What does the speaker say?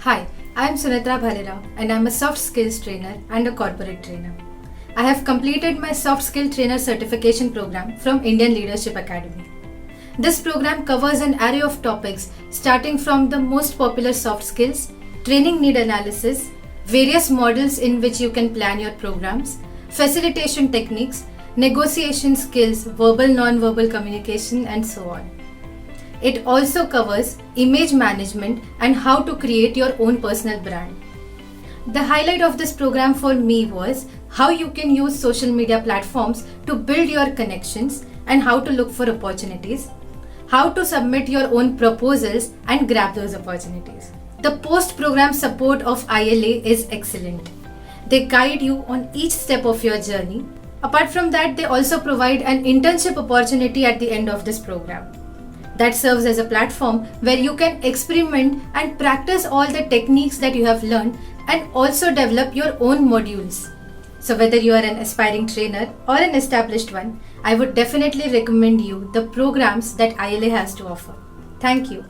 Hi, I am Sunetra Bhalerao and I am a soft skills trainer and a corporate trainer. I have completed my soft skill trainer certification program from Indian Leadership Academy. This program covers an array of topics starting from the most popular soft skills, training need analysis, various models in which you can plan your programs, facilitation techniques, negotiation skills, verbal non-verbal communication and so on. It also covers image management and how to create your own personal brand. The highlight of this program for me was how you can use social media platforms to build your connections and how to look for opportunities, how to submit your own proposals and grab those opportunities. The post-program support of ILA is excellent. They guide you on each step of your journey. Apart from that, they also provide an internship opportunity at the end of this program. That serves as a platform where you can experiment and practice all the techniques that you have learned and also develop your own modules. So whether you are an aspiring trainer or an established one, I would definitely recommend you the programs that ILA has to offer. Thank you.